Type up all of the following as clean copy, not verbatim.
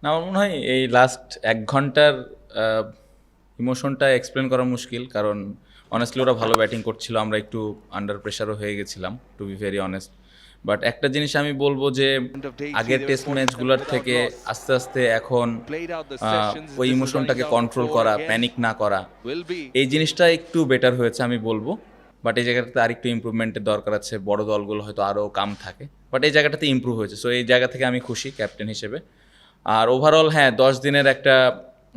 না, আমার মনে হয় এই লাস্ট ১ ঘন্টার ইমোশনটা এক্সপ্লেন করা মুশকিল, কারণ অনেস্টলি ওরা ভালো ব্যাটিং করছিল, আমরা একটু আন্ডার প্রেশারও হয়ে গেছিলাম, to be very honest. But একটা জিনিস আমি বলবো যে আগের টেস্ট ম্যাচগুলোর থেকে আস্তে আস্তে এখন ওই ইমোশনটাকে কন্ট্রোল করা, প্যানিক না করা, এই জিনিসটা একটু বেটার হয়েছে আমি বলবো। বাট এই জায়গাটাতে আরেকটু ইমপ্রুভমেন্টের দরকার আছে, বড় দলগুলো হয়তো আরও কাম থাকে, বাট এই জায়গাটাতে ইমপ্রুভ হয়েছে। সো এই জায়গা থেকে আমি খুশি ক্যাপ্টেন হিসেবে। আর ওভারঅল হ্যাঁ, 10 দিনের একটা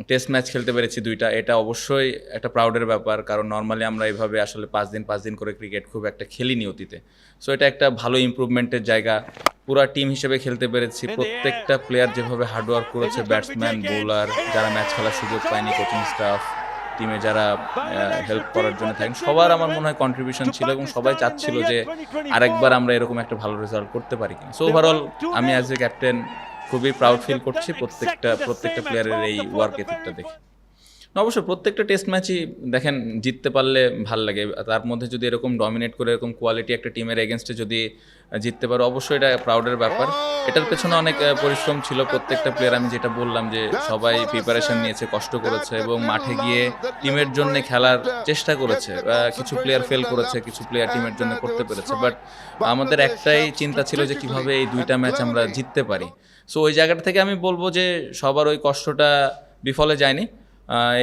টেস্ট ম্যাচ খেলতে পেরেছি দুইটা, এটা অবশ্যই একটা প্রাউডের ব্যাপার, কারণ নর্মালি আমরা এইভাবে আসলে 5 দিন করে ক্রিকেট খুব একটা খেলিনি অতীতে। সো এটা একটা ভালো ইমপ্রুভমেন্টের জায়গা। পুরা টিম হিসেবে খেলতে পেরেছি, প্রত্যেকটা প্লেয়ার যেভাবে হার্ডওয়ার্ক করেছে, ব্যাটসম্যান, বোলার, যারা ম্যাচ খেলার সুযোগ পায়নি, কোচিং স্টাফ, টিমে যারা হেল্প করার জন্য থাকেন, সবার আমার মনে হয় কন্ট্রিবিউশন ছিল এবং সবাই চাচ্ছিল যে আরেকবার আমরা এরকম একটা ভালো রেজাল্ট করতে পারি কিনা। সো ওভারঅল আমি অ্যাজ এ ক্যাপ্টেন খুবই প্রাউড ফিল করছি প্রত্যেকটা প্লেয়ারের এই ওয়ার্ক এথিকটা দেখে। অবশ্যই প্রত্যেকটা টেস্ট ম্যাচই দেখেন জিততে পারলে ভাল লাগে, তার মধ্যে যদি এরকম ডমিনেট করে এরকম কোয়ালিটি একটা টিমের এগেনস্টে যদি জিততে পারো, অবশ্যই এটা প্রাউডের ব্যাপার। এটার পেছনে অনেক পরিশ্রম ছিল প্রত্যেকটা প্লেয়ার, আমি যেটা বললাম যে সবাই প্রিপারেশন নিয়েছে, কষ্ট করেছে এবং মাঠে গিয়ে টিমের জন্য খেলার চেষ্টা করেছে। কিছু প্লেয়ার ফেল করেছে, কিছু প্লেয়ার টিমের জন্য করতে পেরেছে, বাট আমাদের একটাই চিন্তা ছিল যে কিভাবে এই দুইটা ম্যাচ আমরা জিততে পারি। সো ওই জায়গাটা থেকে আমি বলবো যে সবার ওই কষ্টটা বিফলে যায়নি।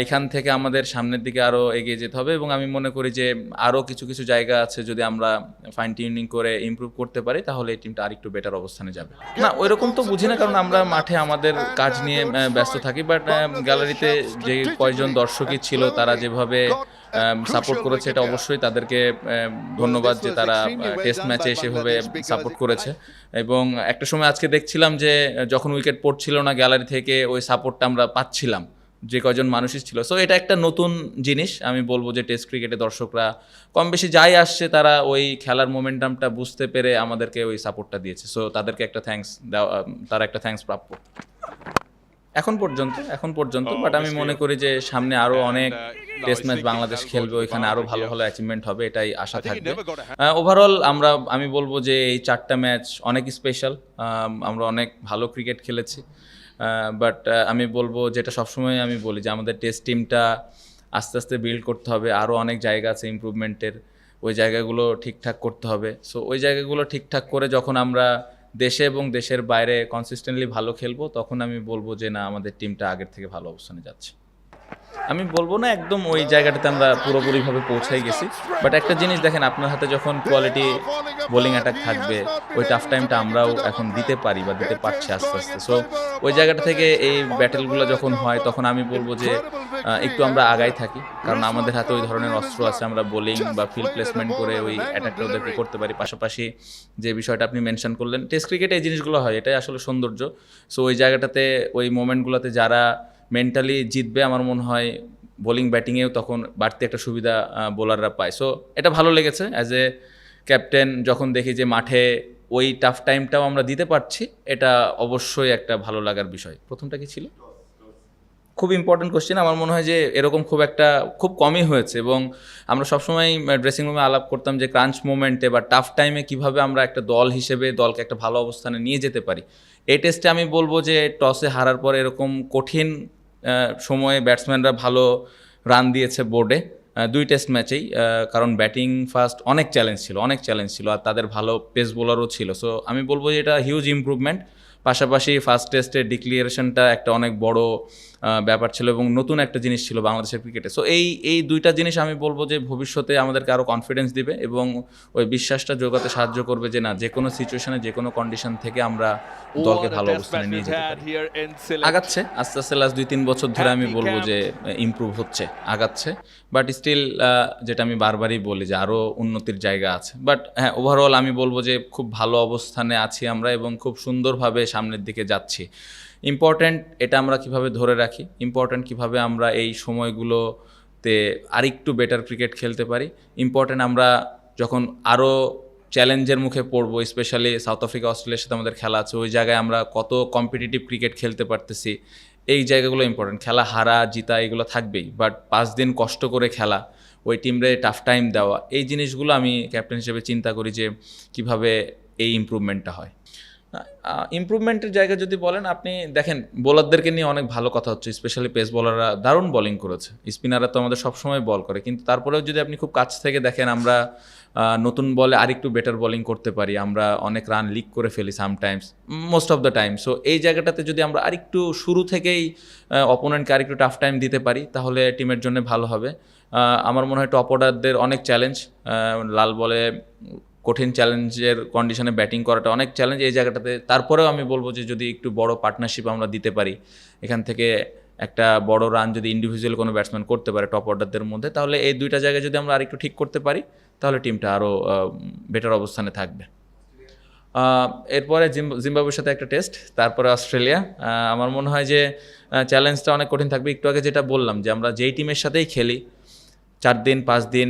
এখান থেকে আমাদের সামনের দিকে আরও এগিয়ে যেতে হবে এবং আমি মনে করি যে আরও কিছু কিছু জায়গা আছে, যদি আমরা ফাইন টিউনিং করে ইমপ্রুভ করতে পারি তাহলে এই টিমটা আরেকটু বেটার অবস্থানে যাবে। না, ওইরকম তো বুঝি না, কারণ আমরা মাঠে আমাদের কাজ নিয়ে ব্যস্ত থাকি, বাট গ্যালারিতে যে কয়েকজন দর্শকই ছিল তারা যেভাবে সাপোর্ট করেছে, এটা অবশ্যই তাদেরকে ধন্যবাদ যে তারা টেস্ট ম্যাচে সেভাবে সাপোর্ট করেছে। এবং একটা সময় আজকে দেখছিলাম যে যখন উইকেট পড়ছিল না, গ্যালারি থেকে ওই সাপোর্টটা আমরা পাচ্ছিলাম যে কয়জন মানুষই ছিল। সো এটা একটা নতুন জিনিস, আমি বলবো যে টেস্ট ক্রিকেটে দর্শকরা কম বেশি যাই আসছে, তারা ওই খেলার মোমেন্টামটা বুঝতে পেরে আমাদেরকে ওই সাপোর্টটা দিয়েছে। সো তাদেরকে একটা থ্যাঙ্কস দেওয়া, তারা একটা থ্যাঙ্কস প্রাপ্য এখন পর্যন্ত। বাট আমি মনে করি যে সামনে আরও অনেক টেস্ট ম্যাচ বাংলাদেশ খেলবে, ওইখানে আরও ভালো ভালো অ্যাচিভমেন্ট হবে, এটাই আশা থাকবে। ওভারঅল আমি বলবো যে এই 4টা ম্যাচ অনেক স্পেশাল, আমরা অনেক ভালো ক্রিকেট খেলেছি। বাট আমি বলবো যেটা সবসময় আমি বলি যে আমাদের টেস্ট টিমটা আস্তে আস্তে বিল্ড করতে হবে, আরও অনেক জায়গা আছে ইমপ্রুভমেন্টের, ওই জায়গাগুলো ঠিকঠাক করতে হবে। সো ওই জায়গাগুলো ঠিকঠাক করে যখন আমরা দেশে এবং দেশের বাইরে কনসিস্টেন্টলি ভালো খেলবো, তখন আমি বলবো যে না, আমাদের টিমটা আগের থেকে ভালো অবস্থানে যাচ্ছে। আমি বলবো না একদম ওই জায়গাটাতে আমরা পুরোপুরিভাবে পৌঁছাই গেছি, বাট একটা জিনিস দেখেন, আপনার হাতে যখন কোয়ালিটি বোলিং অ্যাটাক থাকবে, ওই টাফ টাইমটা আমরাও এখন দিতে পারি বা দিতে পারছি আস্তে আস্তে। সো ওই জায়গাটা থেকে এই ব্যাটেলগুলো যখন হয়, তখন আমি বলবো যে একটু আমরা আগাই থাকি, কারণ আমাদের হাতে ওই ধরনের অস্ত্র আছে, আমরা বোলিং বা ফিল্ড প্লেসমেন্ট করে ওই অ্যাটাকটা ওদেরকে করতে পারি। পাশাপাশি যে বিষয়টা আপনি মেনশন করলেন, টেস্ট ক্রিকেটে এই জিনিসগুলো হয়, এটাই আসলে সৌন্দর্য। সো ওই জায়গাটাতে ওই মোমেন্টগুলোতে যারা মেন্টালি জিতবে, আমার মনে হয় বোলিং ব্যাটিংয়েও তখন বাড়তি একটা সুবিধা বোলাররা পায়। সো এটা ভালো লেগেছে অ্যাজ এ ক্যাপ্টেন, যখন দেখি যে মাঠে ওই টাফ টাইমটাও আমরা দিতে পারছি, এটা অবশ্যই একটা ভালো লাগার বিষয়। প্রথমটা কি ছিল? খুব ইম্পর্টেন্ট কোশ্চেন। আমার মনে হয় যে এরকম খুব কমই হয়েছে এবং আমরা সবসময় ড্রেসিং রুমে আলাপ করতাম যে ক্রাঞ্চ মোমেন্টে বা টাফ টাইমে কিভাবে আমরা একটা দল হিসেবে দলকে একটা ভালো অবস্থানে নিয়ে যেতে পারি। এই টেস্টে আমি বলবো যে টসে হারার পর এরকম কঠিন সময়ে ব্যাটসম্যানরা ভালো রান দিয়েছে বোর্ডে, 2 টেস্ট ম্যাচেই, কারণ ব্যাটিং ফার্স্ট অনেক চ্যালেঞ্জ ছিল আর তাদের ভালো পেস বোলারও ছিল। সো আমি বলবো যে এটা হিউজ ইমপ্রুভমেন্ট। পাশাপাশি ফার্স্ট টেস্টের ডিক্লিয়ারেশনটা একটা অনেক বড় ব্যাপার ছিল এবং নতুন একটা জিনিস ছিল বাংলাদেশের ক্রিকেটে। সো এই 2টা জিনিস আমি বলবো যে ভবিষ্যতে আমাদেরকে আরও কনফিডেন্স দিবে এবং ওই বিশ্বাসটা জোগাতে সাহায্য করবে যে না, যে কোনো সিচুয়েশনে, যে কোনো কন্ডিশন থেকে আমরা দলকে ভালো অবস্থানে নিয়ে যেতে পারি। আগাচ্ছে আস্তে আস্তে, লাস্ট 2-3 বছর ধরে আমি বলবো যে ইমপ্রুভ হচ্ছে, আগাচ্ছে, বাট স্টিল যেটা আমি বারবারই বলি যে আরও উন্নতির জায়গা আছে। বাট হ্যাঁ, ওভারঅল আমি বলবো যে খুব ভালো অবস্থানে আছি আমরা এবং খুব সুন্দরভাবে সামনের দিকে যাচ্ছি। ইম্পর্ট্যান্ট এটা আমরা কিভাবে ধরে রাখি, ইম্পর্ট্যান্ট কিভাবে আমরা এই সময়গুলোতে আরেকটু বেটার ক্রিকেট খেলতে পারি, ইম্পর্ট্যান্ট আমরা যখন আরও চ্যালেঞ্জের মুখে পড়বো, স্পেশালি সাউথ আফ্রিকা, অস্ট্রেলিয়ার সাথে আমাদের খেলা আছে, ওই জায়গায় আমরা কত কম্পিটিটিভ ক্রিকেট খেলতে পারতেছি, এই জায়গাগুলো ইম্পর্ট্যান্ট। খেলা হারা জিতা এগুলো থাকবেই, বাট 5 দিন কষ্ট করে খেলা, ওই টিমরে টাফ টাইম দেওয়া, এই জিনিসগুলো আমি ক্যাপ্টেন হিসেবে চিন্তা করি যে কিভাবে এই ইমপ্রুভমেন্টটা হয়। ইমপ্রুভমেন্টের জায়গা যদি বলেন, আপনি দেখেন বোলারদেরকে নিয়ে অনেক ভালো কথা হচ্ছে, স্পেশালি পেস বোলাররা দারুণ বোলিং করেছে। স্পিনাররা তো আমাদের সবসময় বল করে, কিন্তু তারপরেও যদি আপনি খুব কাছ থেকে দেখেন, আমরা নতুন বলে আরেকটু বেটার বোলিং করতে পারি, আমরা অনেক রান লিক করে ফেলি sometimes, most of the time. So এই জায়গাটাতে যদি আমরা আরেকটু শুরু থেকেই অপোনেন্টকে আরেকটু টাফ টাইম দিতে পারি, তাহলে টিমের জন্য ভালো হবে। আমার মনে হয় টপ অর্ডারদের অনেক চ্যালেঞ্জ, লাল বলে কঠিন চ্যালেঞ্জের কন্ডিশনে ব্যাটিং করাটা অনেক চ্যালেঞ্জ এই জায়গাটাতে। তারপরেও আমি বলবো যে যদি একটু বড় পার্টনারশিপ আমরা দিতে পারি, এখান থেকে একটা বড় রান যদি ইন্ডিভিজুয়াল কোনো ব্যাটসম্যান করতে পারে টপ অর্ডারদের মধ্যে, তাহলে এই দুইটা জায়গায় যদি আমরা আরেকটু ঠিক করতে পারি, তাহলে টিমটা আরও বেটার অবস্থানে থাকবে। এরপরে জিম্বাবুয়ের সাথে একটা টেস্ট, তারপরে অস্ট্রেলিয়া। আমার মনে হয় যে চ্যালেঞ্জটা অনেক কঠিন থাকবে। একটু আগে যেটা বললাম যে আমরা যেই টিমের সাথেই খেলি 4 দিন 5 দিন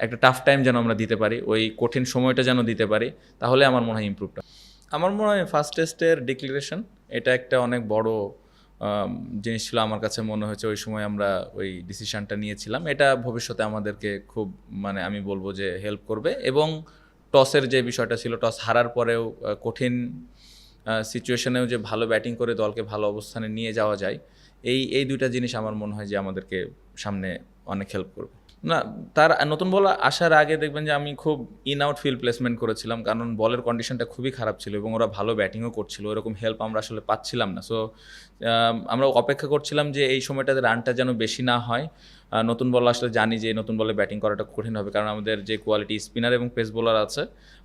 একটা টাফ টাইম যেন আমরা দিতে পারি, ওই কঠিন সময়টা যেন দিতে পারি, তাহলে আমার মনে হয় ইমপ্রুভটা। আমার মনে হয় ফার্স্ট টেস্টের ডিক্লারেশন এটা একটা অনেক বড় জিনিস ছিল আমার কাছে মনে হয়েছে। ওই সময় আমরা ওই ডিসিশনটা নিয়েছিলাম, এটা ভবিষ্যতে আমাদেরকে খুব মানে আমি বলবো যে হেল্প করবে। এবং টসের যে বিষয়টা ছিল, টস হারার পরেও কঠিন সিচুয়েশনেও যে ভালো ব্যাটিং করে দলকে ভালো অবস্থানে নিয়ে যাওয়া যায়, এই দুইটা জিনিস আমার মনে হয় যে আমাদেরকে সামনে অনেক হেল্প করবে। না, তার নতুন বল আসার আগে দেখবেন যে আমি খুব ইন আউট ফিল্ড প্লেসমেন্ট করেছিলাম, কারণ বলের কন্ডিশনটা খুবই খারাপ ছিল এবং ওরা ভালো ব্যাটিংও করছিল, ওরকম হেল্প আমরা আসলে পাচ্ছিলাম না। সো আমরা অপেক্ষা করছিলাম যে এই সময়টাতে রানটা যেন বেশি না হয়। নতুন বল আসলে জানি যে নতুন বলে ব্যাটিং করাটা কঠিন হবে, কারণ আমাদের যে কোয়ালিটি স্পিনার এবং পেস বোলার আছে,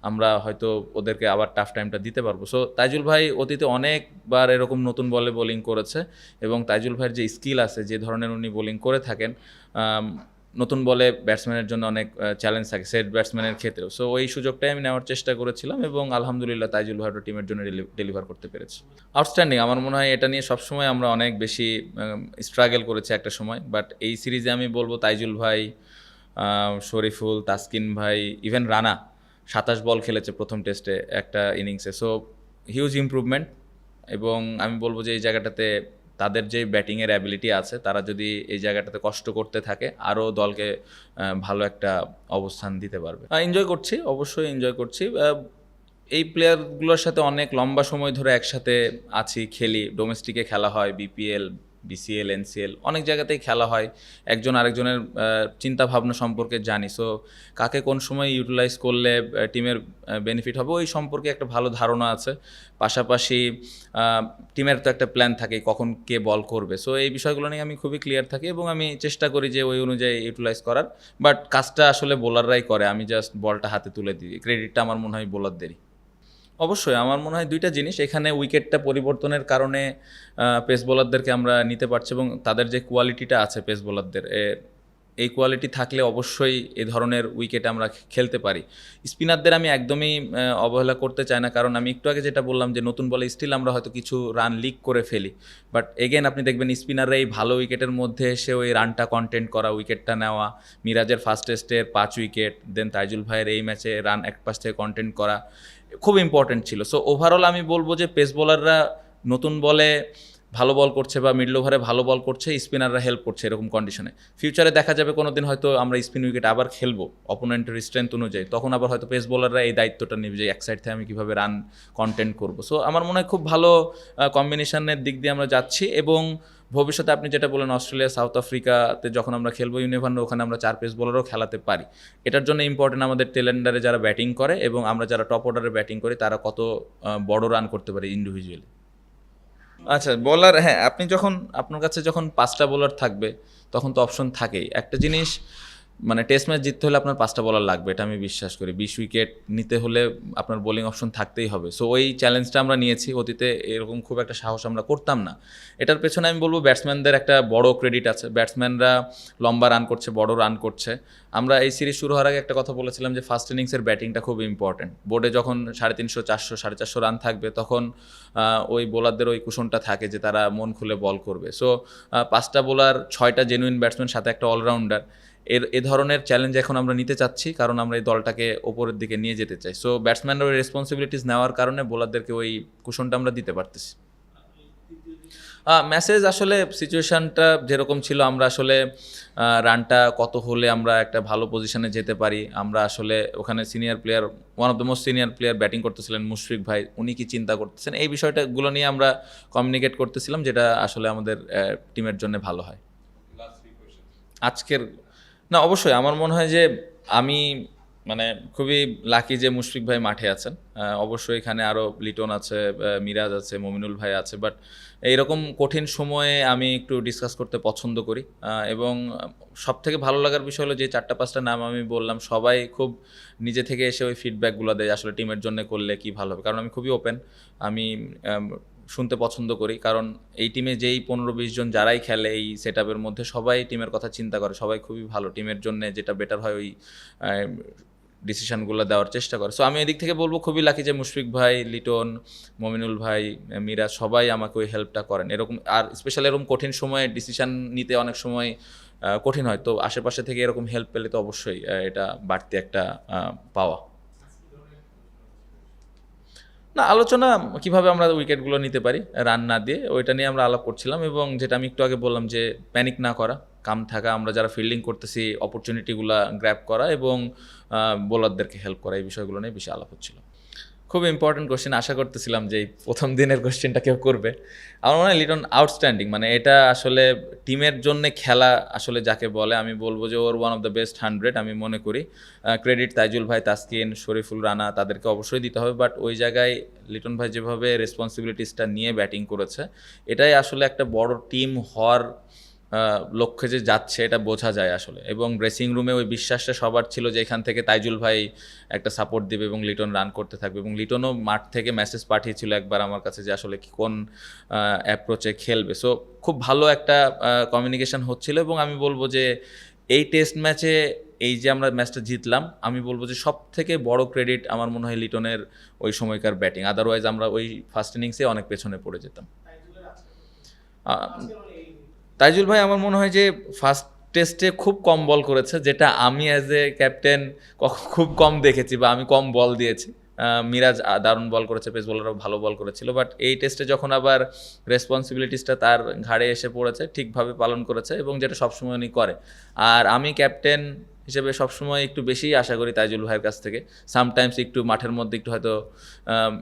আমরা হয়তো ওদেরকে আবার টাফ টাইমটা দিতে পারবো। সো তাইজুল ভাই অতীতে অনেকবার এরকম নতুন বলে বোলিং করেছে, এবং তাইজুল ভাইয়ের যে স্কিল আছে, যে ধরনের উনি বোলিং করে থাকেন, নতুন বলে ব্যাটসম্যানের জন্য অনেক চ্যালেঞ্জ থাকে সেট ব্যাটসম্যানের ক্ষেত্রেও। সো ওই সুযোগটাই আমি নেওয়ার চেষ্টা করেছিলাম, এবং আলহামদুলিল্লাহ তাইজুল ভাই টিমের জন্য ডেলিভার করতে পেরেছে। আউটস্ট্যান্ডিং। আমার মনে হয় এটা নিয়ে সবসময় আমরা অনেক বেশি স্ট্রাগল করেছি একটা সময়, বাট এই সিরিজে আমি বলবো তাইজুল ভাই, শরীফুল, তাসকিন ভাই, ইভেন রানা 27 বল খেলেছে প্রথম টেস্টে একটা ইনিংসে। সো হিউজ ইমপ্রুভমেন্ট, এবং আমি বলবো যে এই জায়গাটাতে তাদের যে ব্যাটিংয়ের অ্যাবিলিটি আছে, তারা যদি এই জায়গাটাতে কষ্ট করতে থাকে, আরও দলকে ভালো একটা অবস্থান দিতে পারবে। এনজয় করছি, অবশ্যই এনজয় করছি। এই প্লেয়ারগুলোর সাথে অনেক লম্বা সময় ধরে একসাথে আছি, খেলি, ডোমেস্টিকে খেলা হয়, বিপিএল, বিসিএল, এনসিএল, অনেক জায়গাতেই খেলা হয়। একজন আরেকজনের চিন্তা ভাবনা সম্পর্কে জানি। সো কাকে কোন সময় ইউটিলাইজ করলে টিমের বেনিফিট হবে, ওই সম্পর্কে একটা ভালো ধারণা আছে। পাশাপাশি টিমের তো একটা প্ল্যান থাকে কখন কে বল করবে। সো এই বিষয়গুলো নিয়ে আমি খুবই ক্লিয়ার থাকি, এবং আমি চেষ্টা করি যে ওই অনুযায়ী ইউটিলাইজ করার। বাট কাজটা আসলে বোলাররাই করে, আমি জাস্ট বলটা হাতে তুলে দিই। ক্রেডিটটা আমার মনে হয় বোলারদেরই। অবশ্যই আমার মনে হয় দুইটা জিনিস, এখানে উইকেটটা পরিবর্তনের কারণে পেস বোলারদেরকে আমরা নিতে পারছি, এবং তাদের যে কোয়ালিটিটা আছে পেস বোলারদের, এই কোয়ালিটি থাকলে অবশ্যই এই ধরনের উইকেটে আমরা খেলতে পারি। স্পিনারদের আমি একদমই অবহেলা করতে চাই না, কারণ আমি একটু আগে যেটা বললাম যে নতুন বলে স্টিল আমরা হয়তো কিছু রান লিক করে ফেলি, বাট এগেন আপনি দেখবেন স্পিনাররা এই ভালো উইকেটের মধ্যে এসে ওই রানটা কন্টেন্ট করা, উইকেটটা নেওয়া। মিরাজের ফার্স্ট টেস্টের 5 উইকেট, দেন তাইজুল ভাইয়ের এই ম্যাচে রান এক পাশ থেকে কন্টেন্ট করা খুব ইম্পর্টেন্ট ছিল। সো ওভারঅল আমি বলবো যে পেস বোলাররা নতুন বলে ভালো বল করছে বা মিডল ওভারে ভালো বল করছে, স্পিনাররা হেল্প করছে এরকম কন্ডিশনে। ফিউচারে দেখা যাবে কোনো দিন হয়তো আমরা স্পিন উইকেট আবার খেলবো অপোনেন্টের স্ট্রেংথ অনুযায়ী, তখন আবার হয়তো পেস বোলাররা এই দায়িত্বটা নেবে যে এক সাইড থেকে আমি কীভাবে রান কন্টেন্ট করবো। সো আমার মনে হয় খুব ভালো কম্বিনেশনের দিক দিয়ে আমরা যাচ্ছি, এবং ভবিষ্যতে আপনি যেটা বলেন অস্ট্রেলিয়া, সাউথ আফ্রিকাতে যখন আমরা খেলবো ইউনিভার্ন, ওখানে আমরা 4 পেস বোলারও খেলাতে পারি। এটার জন্য ইম্পর্টেন্ট আমাদের টেলেন্ডারে যারা ব্যাটিং করে এবং আমরা যারা টপ অর্ডারে ব্যাটিং করি, তারা কত বড় রান করতে পারি ইন্ডিভিজুয়ালি। আচ্ছা, বোলার, হ্যাঁ, আপনি যখন আপনার কাছে যখন 5টা বোলার থাকবে, তখন তো অপশন থাকেই। একটা জিনিস মানে টেস্ট ম্যাচ জিততে হলে আপনার 5টা বলার লাগবে, এটা আমি বিশ্বাস করি। 20 উইকেট নিতে হলে আপনার বোলিং অপশন থাকতেই হবে। সো ওই চ্যালেঞ্জটা আমরা নিয়েছি। অতীতে এরকম খুব একটা সাহস আমরা করতাম না। এটার পেছনে আমি বলবো ব্যাটসম্যানদের একটা বড় ক্রেডিট আছে। ব্যাটসম্যানরা লম্বা রান করছে, বড় রান করছে। আমরা এই সিরিজ শুরু হওয়ার আগে একটা কথা বলেছিলাম যে ফার্স্ট ইনিংসের ব্যাটিংটা খুব ইম্পর্টেন্ট। বোর্ডে যখন 350, 400, 450 রান থাকবে, তখন ওই বোলারদের ওই কুশনটা থাকে যে তারা মন খুলে বল করবে। সো 5টা বোলার, 6টা জেনুইন ব্যাটসম্যান, সাথে একটা অলরাউন্ডার, এ ধরনের চ্যালেঞ্জ এখন আমরা নিতে চাচ্ছি, কারণ আমরা এই দলটাকে ওপরের দিকে নিয়ে যেতে চাই। সো ব্যাটসম্যানরা ওই রেসপন্সিবিলিটিস নেওয়ার কারণে বোলারদেরকে ওই কুশনটা আমরা দিতে পারতেছি। মেসেজ আসলে সিচুয়েশনটা যেরকম ছিল, আমরা আসলে রানটা কত হলে আমরা একটা ভালো পজিশনে যেতে পারি, আমরা আসলে ওখানে senior player, one of the most senior player batting করতেছিলেন মুশফিক ভাই, উনি কি চিন্তা করতেছেন, এই বিষয়টাগুলো নিয়ে আমরা কমিউনিকেট করতেছিলাম, যেটা আসলে আমাদের টিমের জন্য ভালো হয়। আজকের না, অবশ্যই আমার মনে হয় যে আমি মানে খুবই লাকি যে মুশফিক ভাই মাঠে আছেন। অবশ্যই এখানে আরও লিটন আছে, মিরাজ আছে, মমিনুল ভাই আছে, বাট এইরকম কঠিন সময়ে আমি একটু ডিসকাস করতে পছন্দ করি। এবং সব থেকে ভালো লাগার বিষয় হলো যে 4-5টা নাম আমি বললাম, সবাই খুব নিজে থেকে এসে ওই ফিডব্যাকগুলো দেয় আসলে টিমের জন্য করলে কি ভালো হবে, কারণ আমি খুবই ওপেন, আমি শুনতে পছন্দ করি, কারণ এই টিমে যেই 15-20 জন যারাই খেলে এই সেট আপের মধ্যে সবাই টিমের কথা চিন্তা করে, সবাই খুবই ভালো, টিমের জন্য যেটা বেটার হয় ওই ডিসিশনগুলো দেওয়ার চেষ্টা করে। সো আমি এদিক থেকে বলবো খুবই লাকি যে মুশফিক ভাই, লিটন, মমিনুল ভাই, মিরাজ সবাই আমাকে ওই হেল্পটা করেন এরকম। আর স্পেশালি এরকম কঠিন সময়ে ডিসিশন নিতে অনেক সময় কঠিন হয়, তো আশেপাশে থেকে এরকম হেল্প পেলে তো অবশ্যই এটা বাড়তি একটা পাওয়া। না, আলোচনা কিভাবে আমরা উইকেটগুলো নিতে পারি রান না দিয়ে, ওইটা নিয়ে আমরা আলাপ করছিলাম, এবং যেটা আমি একটু আগে বললাম যে প্যানিক না করা, কাম থাকা, আমরা যারা ফিল্ডিং করতেছি অপরচুনিটিগুলো গ্র্যাব করা এবং বোলারদেরকে হেল্প করা, এই বিষয়গুলো নিয়ে বেশি আলাপ হচ্ছিল। খুব ইম্পর্টেন্ট কোশ্চেন, আশা করতেছিলাম যে এই প্রথম দিনের কোশ্চেনটা কেউ করবে। আমার মনে হয় লিটন আউটস্ট্যান্ডিং, মানে এটা আসলে টিমের জন্য খেলা আসলে যাকে বলে, আমি বলবো যে ওর ওয়ান অফ দ্য বেস্ট 100 আমি মনে করি। ক্রেডিট তাইজুল ভাই, তাসকিন, শরীফুল রানা, তাদেরকে অবশ্যই দিতে হবে, বাট ওই জায়গায় লিটন ভাই যেভাবে রেসপন্সিবিলিটিসটা নিয়ে ব্যাটিং করেছে, এটাই আসলে একটা বড় টিম হওয়ার লক্ষ্যে যে যাচ্ছে এটা বোঝা যায় আসলে। এবং ড্রেসিং রুমে ওই বিশ্বাসটা সবার ছিল যে এখান থেকে তাইজুল ভাই একটা সাপোর্ট দেবে এবং লিটন রান করতে থাকবে, এবং লিটনও মাঠ থেকে মেসেজ পাঠিয়েছিল একবার আমার কাছে যে আসলে কোন অ্যাপ্রোচে খেলবে। সো খুব ভালো একটা কমিউনিকেশন হচ্ছিল, এবং আমি বলবো যে এই টেস্ট ম্যাচে এই যে আমরা ম্যাচটা জিতলাম, আমি বলবো যে সব থেকে বড় ক্রেডিট আমার মনে হয় লিটনের ওই সময়কার ব্যাটিং, আদারওয়াইজ আমরা ওই ফার্স্ট ইনিংসে অনেক পেছনে পড়ে যেতাম। তাইজুল ভাই আমার মনে হয় যে ফার্স্ট টেস্টে খুব কম বল করেছে, যেটা আমি অ্যাজ এ ক্যাপ্টেন খুব কম দেখেছি, বা আমি কম বল দিয়েছি। মিরাজ দারুণ বল করেছে, পেস বোলারও ভালো বল করেছিল, বাট এই টেস্টে যখন আবার রেসপন্সিবিলিটিসটা তার ঘাড়ে এসে পড়েছে, ঠিকভাবে পালন করেছে, এবং যেটা সবসময় উনি করে। আর আমি ক্যাপ্টেন হিসেবে সবসময় একটু বেশিই আশা করি তাইজুল ভাইয়ের কাছ থেকে। সামটাইমস একটু মাঠের মধ্যে একটু হয়তো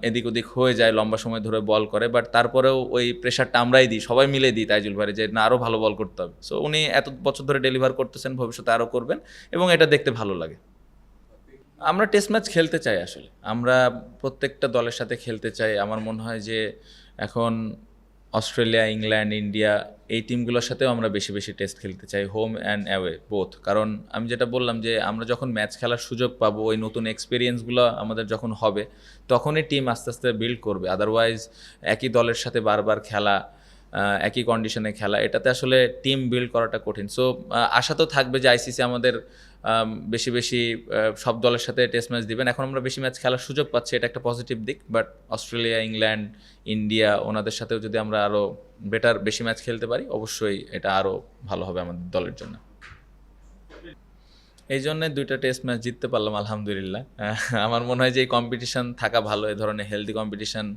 এদিক ওদিক হয়ে যায়, লম্বা সময় ধরে বল করে, বাট তারপরেও ওই প্রেশারটা আমরাই দিই, সবাই মিলে দিই তাইজুল ভাইয়ের, যে না আরও ভালো বল করতে হবে। সো উনি এত বছর ধরে ডেলিভার করতেছেন, ভবিষ্যতে আরও করবেন, এবং এটা দেখতে ভালো লাগে। আমরা টেস্ট ম্যাচ খেলতে চাই আসলে, আমরা প্রত্যেকটা দলের সাথে খেলতে চাই। আমার মনে হয় যে এখন অস্ট্রেলিয়া, ইংল্যান্ড, ইন্ডিয়া, এই টিমগুলোর সাথেও আমরা বেশি বেশি টেস্ট খেলতে চাই, হোম অ্যান্ড অ্যাওয়ে বোথ। কারণ আমি যেটা বললাম যে আমরা যখন ম্যাচ খেলার সুযোগ পাবো, ওই নতুন এক্সপিরিয়েন্সগুলো আমাদের যখন হবে, তখনই টিম আস্তে আস্তে বিল্ড করবে। আদারওয়াইজ একই দলের সাথে বারবার খেলা, একই কন্ডিশনে খেলা, এটাতে আসলে টিম বিল্ড করাটা কঠিন। সো আশা তো থাকবে যে আইসিসি আমাদের বেশি বেশি সব দলের সাথে টেস্ট ম্যাচ দিবেন। এখন আমরা বেশি ম্যাচ খেলার সুযোগ পাচ্ছি, এটা একটা পজিটিভ দিক, বাট অস্ট্রেলিয়া, ইংল্যান্ড, ইন্ডিয়া, ওনাদের সাথেও যদি আমরা আরও বেশি ম্যাচ খেলতে পারি, অবশ্যই এটা আরও ভালো হবে আমাদের দলের জন্য। এই জন্যে 2টা টেস্ট ম্যাচ জিততে পারলাম আলহামদুলিল্লাহ। আমার মনে হয় যে এই কম্পিটিশান থাকা ভালো, এই ধরনের হেলদি কম্পিটিশান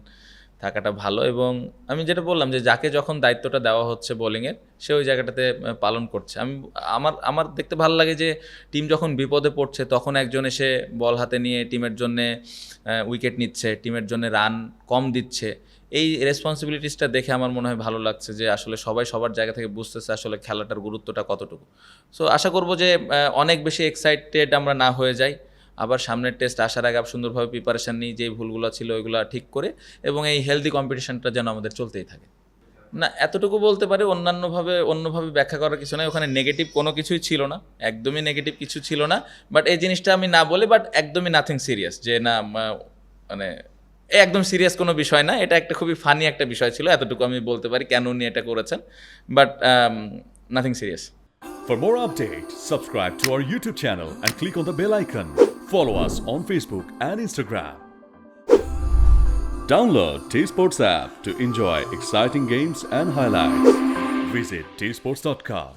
থাকাটা ভালো, এবং আমি যেটা বললাম যে যাকে যখন দায়িত্বটা দেওয়া হচ্ছে বোলিংয়ের, সে ওই জায়গাটাতে পালন করছে। আমার দেখতে ভালো লাগে যে টিম যখন বিপদে পড়ছে, তখন একজন এসে বল হাতে নিয়ে টিমের জন্যে উইকেট নিচ্ছে, টিমের জন্য রান কম দিচ্ছে। এই রেসপন্সিবিলিটিসটা দেখে আমার মনে হয় ভালো লাগছে যে আসলে সবাই সবার জায়গা থেকে বুঝতেছে আসলে খেলাটার গুরুত্বটা কতটুকু। সো আশা করব যে অনেক বেশি এক্সাইটেড আমরা না হয়ে যাই, আবার সামনের টেস্ট আসার আগে সুন্দরভাবে প্রিপারেশান নিই, যে ভুলগুলো ছিল ওইগুলো ঠিক করে, এবং এই হেলদি কম্পিটিশনটা যেন আমাদের চলতেই থাকে। না, এতটুকু বলতে পারি, অন্যভাবে ব্যাখ্যা করার কিছু নয়, ওখানে নেগেটিভ কোনো কিছুই ছিল না, একদমই নেগেটিভ কিছু ছিল না। বাট এই জিনিসটা আমি না বলি, বাট একদমই নাথিং সিরিয়াস, যে না মানে একদম সিরিয়াস কোনো বিষয় না, এটা একটা খুবই ফানি একটা বিষয় ছিল, এতটুকু আমি বলতে পারি কেন উনি এটা করেছেন, but nothing serious. For more updates, subscribe to our YouTube channel and click on the bell icon. Follow us on Facebook and Instagram. Download T-Sports app to enjoy exciting games and highlights. Visit tsports.com.